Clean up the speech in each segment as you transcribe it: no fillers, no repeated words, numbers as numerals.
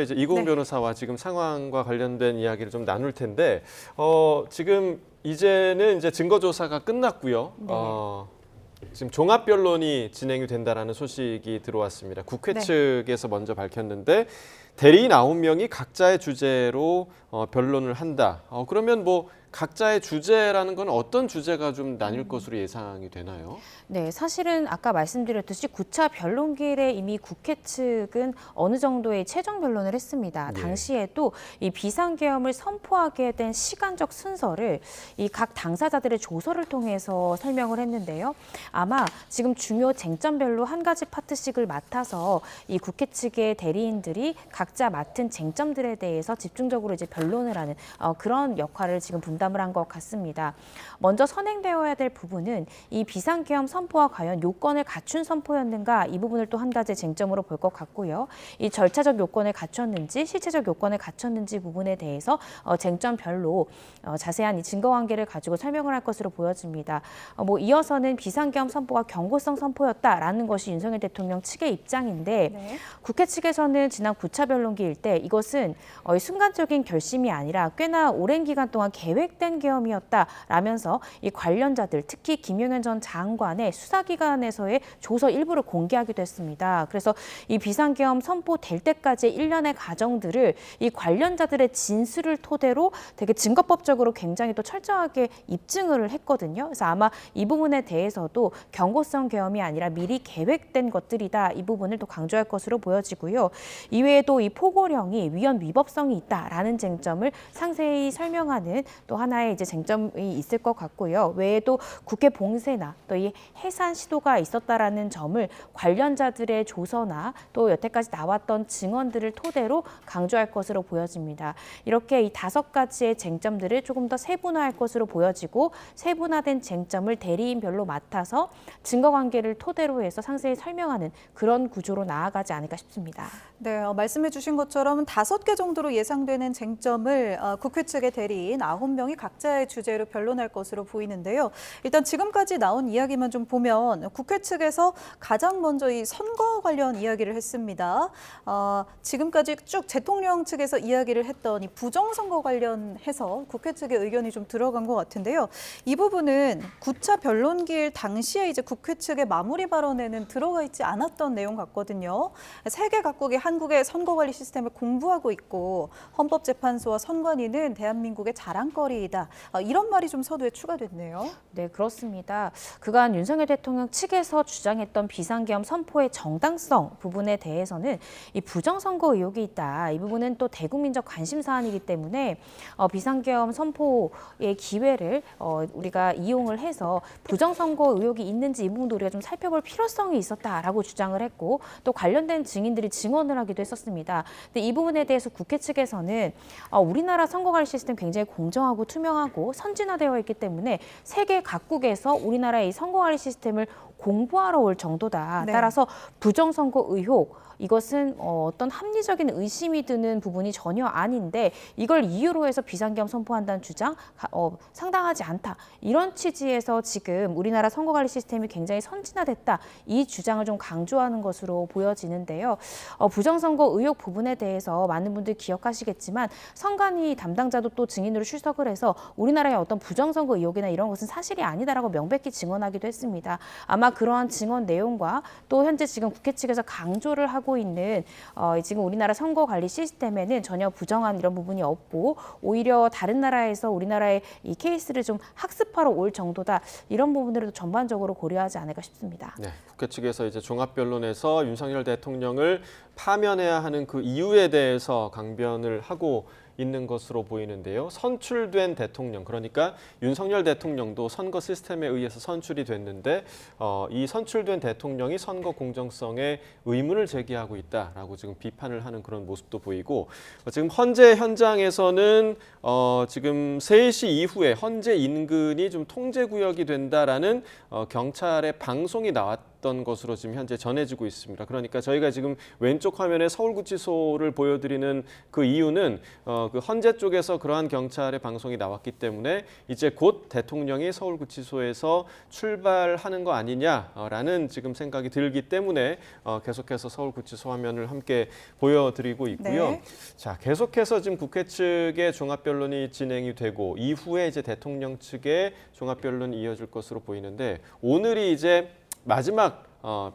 이제 이고은 네. 변호사와 지금 상황과 관련된 이야기를 좀 나눌 텐데, 지금 이제는 이제 증거 조사가 끝났고요. 네. 지금 종합 변론이 진행이 된다라는 소식이 들어왔습니다. 국회 네. 측에서 먼저 밝혔는데 대리인 9명이 각자의 주제로 변론을 한다. 그러면 뭐 각자의 주제라는 건 어떤 주제가 좀 나뉠 것으로 예상이 되나요? 네, 사실은 아까 말씀드렸듯이 9차 변론기일에 이미 국회 측은 어느 정도의 최종 변론을 했습니다. 예. 당시에도 이 비상계엄을 선포하게 된 시간적 순서를 이 각 당사자들의 조서를 통해서 설명을 했는데요. 아마 지금 중요 쟁점별로 한 가지 파트씩을 맡아서 이 국회 측의 대리인들이 각자 맡은 쟁점들에 대해서 집중적으로 이제 변론을 하는 그런 역할을 지금 분담을 한 것 같습니다. 먼저 선행되어야 될 부분은 이 비상계엄 선포와 과연 요건을 갖춘 선포였는가, 이 부분을 또 한 가지 쟁점으로 볼 것 같고요. 이 절차적 요건을 갖췄는지 실체적 요건을 갖췄는지 부분에 대해서 쟁점별로 자세한 이 증거관계를 가지고 설명을 할 것으로 보여집니다. 이어서는 비상계엄 선포가 경고성 선포였다라는 것이 윤석열 대통령 측의 입장인데, 네. 국회 측에서는 지난 9차 변론기일 때 이것은 순간적인 결심이 아니라 꽤나 오랜 기간 동안 계획된 계엄이었다라면서 이 관련자들, 특히 김용현 전 장관의 수사기관에서의 조서 일부를 공개하기도 했습니다. 그래서 이 비상계엄 선포될 때까지의 일련의 과정들을 이 관련자들의 진술을 토대로 되게 증거법적으로 굉장히 또 철저하게 입증을 했거든요. 그래서 아마 이 부분에 대해서도 경고성 계엄이 아니라 미리 계획된 것들이다, 이 부분을 또 강조할 것으로 보여지고요. 이외에도 이 포고령이 위헌 위법성이 있다라는 쟁점을 상세히 설명하는 또 하나의 이제 쟁점이 있을 것 같고요. 외에도 국회 봉쇄나 또 이 해산 시도가 있었다라는 점을 관련자들의 조서나 또 여태까지 나왔던 증언들을 토대로 강조할 것으로 보여집니다. 이렇게 이 5가지의 쟁점들을 조금 더 세분화할 것으로 보여지고, 세분화된 쟁점을 대리인별로 맡아서 증거관계를 토대로 해서 상세히 설명하는 그런 구조로 나아가지 않을까 싶습니다. 네, 말씀해 주신 것처럼 5개 정도로 예상되는 쟁점을 국회 측의 대리인 9명이 각자의 주제로 변론할 것으로 보이는데요. 일단 지금까지 나온 이야기만 좀 보면 국회 측에서 가장 먼저 이 선거 관련 이야기를 했습니다. 지금까지 쭉 대통령 측에서 이야기를 했던 이 부정선거 관련해서 국회 측의 의견이 좀 들어간 것 같은데요. 이 부분은 9차 변론기일 당시에 이제 국회 측의 마무리 발언에는 들어가 있지 않았던 내용 같거든요. 세계 각국이 한국의 선거관리 시스템을 공부하고 있고 헌법재판소와 선관위는 대한민국의 자랑거리이다. 이런 말이 좀 서두에 추가됐네요. 네, 그렇습니다. 그간 윤석열 대통령 측에서 주장했던 비상계엄 선포의 정당성 부분에 대해서는 이 부정선거 의혹이 있다, 이 부분은 또 대국민적 관심 사안이기 때문에 비상계엄 선포의 기회를 우리가 이용을 해서 부정선거 의혹이 있는지 이 부분도 우리가 좀 살펴볼 필요성이 있었다라고 주장을 했고, 또 관련된 증인들이 증언을 하기도 했었습니다. 근데 이 부분에 대해서 국회 측에서는 우리나라 선거관리 시스템 굉장히 공정하고 투명하고 선진화되어 있기 때문에 세계 각국에서 우리나라의 이 선거관리 시스템을 공부하러 올 정도다. 네. 따라서 부정선거 의혹, 이것은 어떤 합리적인 의심이 드는 부분이 전혀 아닌데 이걸 이유로 해서 비상계엄 선포한다는 주장 상당하지 않다. 이런 취지에서 지금 우리나라 선거관리 시스템이 굉장히 선진화됐다, 이 주장을 좀 강조하는 것으로 보여지는데요. 부정선거 의혹 부분에 대해서 많은 분들이 기억하시겠지만 선관위 담당자도 또 증인으로 출석을 해서 우리나라의 어떤 부정선거 의혹이나 이런 것은 사실이 아니다라고 명백히 증언하기도 했습니다. 아마 그러한 증언 내용과 또 현재 지금 국회 측에서 강조를 하고 있는 지금 우리나라 선거관리 시스템에는 전혀 부정한 이런 부분이 없고 오히려 다른 나라에서 우리나라의 이 케이스를 좀 학습하러 올 정도다, 이런 부분들을 전반적으로 고려하지 않을까 싶습니다. 네, 국회 측에서 이제 종합변론에서 윤석열 대통령을 파면해야 하는 그 이유에 대해서 강변을 하고 있는 것으로 보이는데요. 선출된 대통령, 그러니까 윤석열 대통령도 선거 시스템에 의해서 선출이 됐는데 이 선출된 대통령이 선거 공정성에 의문을 제기하고 있다라고 지금 비판을 하는 그런 모습도 보이고, 지금 헌재 현장에서는 지금 3시 이후에 헌재 인근이 좀 통제 구역이 된다라는 경찰의 방송이 나왔던 것으로 지금 현재 전해지고 있습니다. 그러니까 저희가 지금 왼쪽 화면에 서울구치소를 보여드리는 그 이유는 그 헌재 쪽에서 그러한 경찰의 방송이 나왔기 때문에 이제 곧 대통령이 서울구치소에서 출발하는 거 아니냐라는 지금 생각이 들기 때문에 계속해서 서울구치소 화면을 함께 보여드리고 있고요. 네. 자, 계속해서 지금 국회 측의 종합변론이 진행이 되고 이후에 이제 대통령 측의 종합변론이 이어질 것으로 보이는데 오늘이 이제 마지막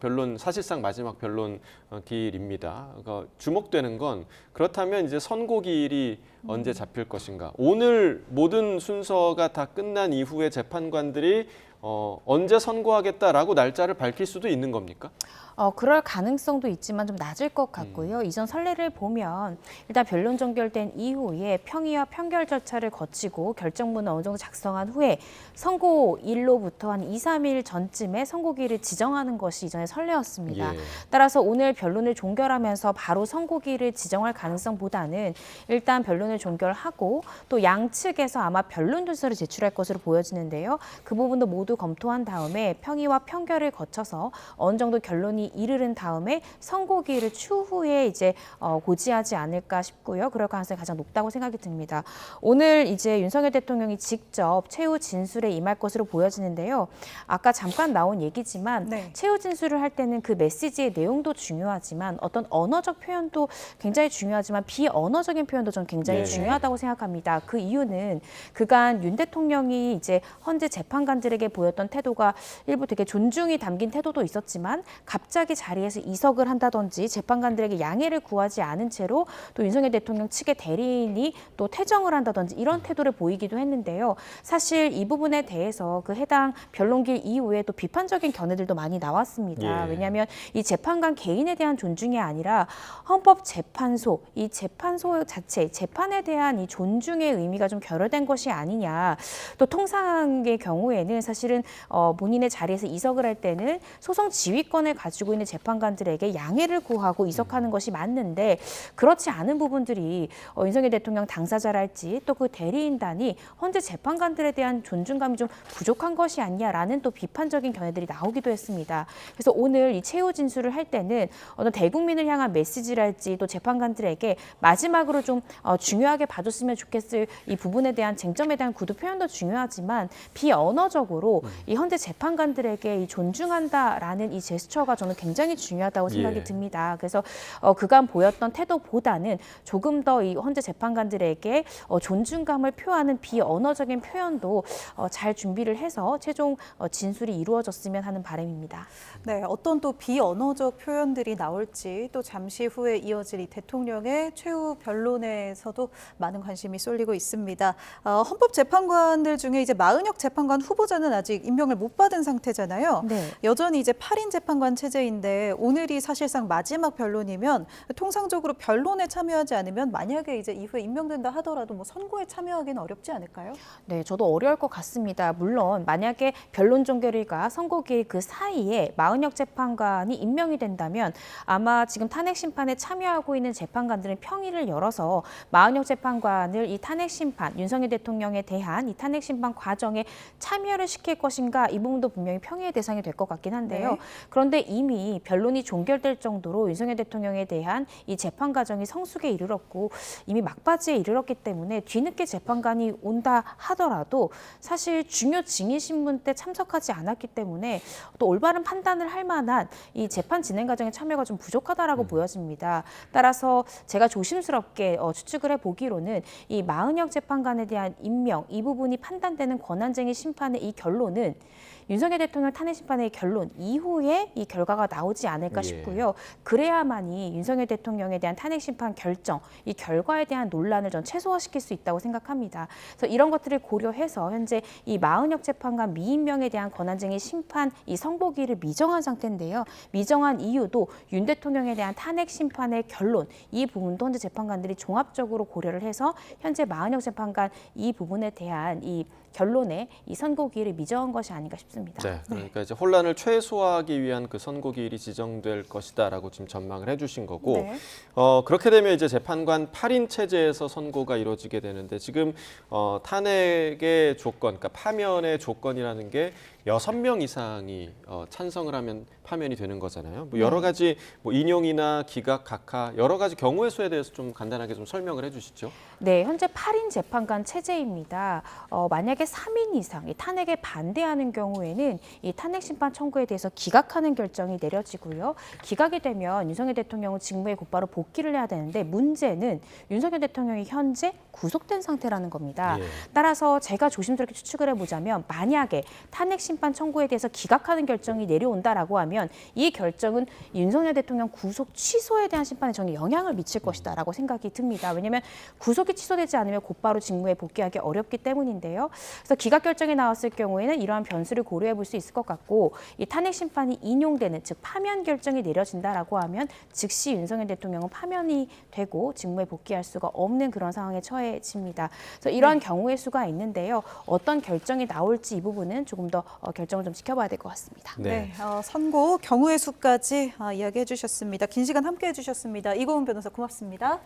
변론, 사실상 마지막 변론 기일입니다. 그러니까 주목되는 건 그렇다면 이제 선고기일이 언제 잡힐 것인가. 오늘 모든 순서가 다 끝난 이후에 재판관들이 언제 선고하겠다라고 날짜를 밝힐 수도 있는 겁니까? 그럴 가능성도 있지만 좀 낮을 것 같고요. 이전 선례를 보면 일단 변론 종결된 이후에 평의와 판결 절차를 거치고 결정문을 어느 정도 작성한 후에 선고일로부터 한 2, 3일 전쯤에 선고기일을 지정하는 것이 이전의 선례였습니다. 예. 따라서 오늘 변론을 종결하면서 바로 선고기일을 지정할 가능성보다는 일단 변론을 종결하고 또 양측에서 아마 변론 준서를 제출할 것으로 보여지는데요. 그 부분도 모두 검토한 다음에 평의와 판결을 거쳐서 어느 정도 결론이 이르른 다음에 선고기일을 추후에 이제 고지하지 않을까 싶고요. 그럴 가능성이 가장 높다고 생각이 듭니다. 오늘 이제 윤석열 대통령이 직접 최후 진술에 임할 것으로 보여지는데요. 아까 잠깐 나온 얘기지만 네. 최후 진술을 할 때는 그 메시지의 내용도 중요하지만 어떤 언어적 표현도 굉장히 중요하지만 비언어적인 표현도 전 굉장히 네. 중요하다고 생각합니다. 그 이유는 그간 윤 대통령이 이제 헌재 재판관들에게 보였던 태도가 일부 되게 존중이 담긴 태도도 있었지만 갑자기 자리에서 이석을 한다든지 재판관들에게 양해를 구하지 않은 채로 또 윤석열 대통령 측의 대리인이 또 퇴정을 한다든지 이런 태도를 보이기도 했는데요. 사실 이 부분에 대해서 그 해당 변론길 이후에 또 비판적인 견해들도 많이 나왔습니다. 예. 왜냐하면 이 재판관 개인에 대한 존중이 아니라 헌법재판소, 이 재판소 자체, 재판에 대한 이 존중의 의미가 좀 결여된 것이 아니냐. 또 통상의 경우에는 사실은 본인의 자리에서 이석을 할 때는 소송 지휘권을 가지고 있는 재판관들에게 양해를 구하고 이석하는 것이 맞는데 그렇지 않은 부분들이 윤석열 대통령 당사자랄지 또 그 대리인단이 헌재 재판관들에 대한 존중감이 좀 부족한 것이 아니냐라는 또 비판적인 견해들이 나오기도 했습니다. 그래서 오늘 이 최후 진술을 할 때는 어떤 대국민을 향한 메시지랄지 또 재판관들에게 마지막으로 좀 중요하게 봐줬으면 좋겠을 이 부분에 대한 쟁점에 대한 구두 표현도 중요하지만 비언어적으로 이 헌재 재판관들에게 이 존중한다라는 이 제스처가 저는 굉장히 중요하다고 생각이 예. 듭니다. 그래서 그간 보였던 태도보다는 조금 더 이 헌재 재판관들에게 존중감을 표하는 비언어적인 표현도 잘 준비를 해서 최종 진술이 이루어졌으면 하는 바람입니다. 네, 어떤 또 비언어적 표현들이 나올지 또 잠시 후에 이어질 이 대통령의 최후 변론에서도 많은 관심이 쏠리고 있습니다. 헌법재판관들 중에 이제 마은혁 재판관 후보자는 아직 임명을 못 받은 상태잖아요. 네. 여전히 이제 8인 재판관 체제인데 오늘이 사실상 마지막 변론이면 통상적으로 변론에 참여하지 않으면 만약에 이제 이후에 임명된다 하더라도 뭐 선고에 참여하기는 어렵지 않을까요? 네, 저도 어려울 것 같습니다. 물론 만약에 변론 종결일과 선고기일 그 사이에 마은혁 재판관이 임명이 된다면 아마 지금 탄핵 심판에 참여하고 있는 재판관들은 평의를 열어서 마은혁 재판관을 이 탄핵 심판, 윤석열 대통령에 대한 이 탄핵 심판 과정에 참여를 시킬 것인가 이 부분도 분명히 평의의 대상이 될 것 같긴 한데요. 네. 그런데 이미 변론이 종결될 정도로 윤석열 대통령에 대한 이 재판 과정이 성숙에 이르렀고 이미 막바지에 이르렀기 때문에 뒤늦게 재판관이 온다 하더라도 사실 중요 증인 신문 때 참석하지 않았기 때문에 또 올바른 판단을 할 만한 이 재판 진행 과정에 참여가 좀 부족하다라고 보여집니다. 따라서 제가 조심스럽게 추측을 해보기로는 이 마은혁 재판관에 대한 임명 이 부분이 판단되는 권한쟁의 심판의 이 결론은 윤석열 대통령 탄핵 심판의 결론 이후에 이 결과가 나오지 않을까 예. 싶고요. 그래야만이 윤석열 대통령에 대한 탄핵 심판 결정, 이 결과에 대한 논란을 전 최소화시킬 수 있다고 생각합니다. 그래서 이런 것들을 고려해서 현재 이 마은혁 재판관 미임명에 대한 권한쟁의 심판 이 선고기일을 미정한 상태인데요. 미정한 이유도 윤 대통령에 대한 탄핵 심판의 결론, 이 부분도 현재 재판관들이 종합적으로 고려를 해서 현재 마은혁 재판관 이 부분에 대한 이 결론에 이 선고기일을 미정한 것이 아닌가 싶습니다. 싶습니다. 네, 그러니까 이제 혼란을 최소화하기 위한 그 선고기일이 지정될 것이다라고 지금 전망을 해주신 거고, 네. 그렇게 되면 이제 재판관 8인 체제에서 선고가 이루어지게 되는데 지금 탄핵의 조건, 그러니까 파면의 조건이라는 게 6명 이상이 찬성을 하면 파면이 되는 거잖아요. 뭐 여러 가지 뭐 인용이나 기각, 각하 여러 가지 경우의 수에 대해서 좀 간단하게 좀 설명을 해주시죠. 네, 현재 8인 재판관 체제입니다. 만약에 3인 이상 이 탄핵에 반대하는 경우에는 이 탄핵 심판 청구에 대해서 기각하는 결정이 내려지고요. 기각이 되면 윤석열 대통령은 직무에 곧바로 복귀를 해야 되는데 문제는 윤석열 대통령이 현재 구속된 상태라는 겁니다. 예. 따라서 제가 조심스럽게 추측을 해보자면 만약에 탄핵 심판 청구에 대해서 기각하는 결정이 내려온다라고 하면 이 결정은 윤석열 대통령 구속 취소에 대한 심판에 저는 영향을 미칠 것이다라고 생각이 듭니다. 왜냐하면 구속이 취소되지 않으면 곧바로 직무에 복귀하기 어렵기 때문인데요. 그래서 기각 결정이 나왔을 경우에는 이러한 변수를 고려해 볼 수 있을 것 같고 이 탄핵 심판이 인용되는 즉 파면 결정이 내려진다라고 하면 즉시 윤석열 대통령은 파면이 되고 직무에 복귀할 수가 없는 그런 상황에 처해집니다. 그래서 이러한 경우의 수가 있는데요. 어떤 결정이 나올지 이 부분은 조금 더 결정을 좀 지켜봐야 될 것 같습니다. 네, 선고 경우의 수까지 이야기해 주셨습니다. 긴 시간 함께해 주셨습니다. 이고은 변호사 고맙습니다.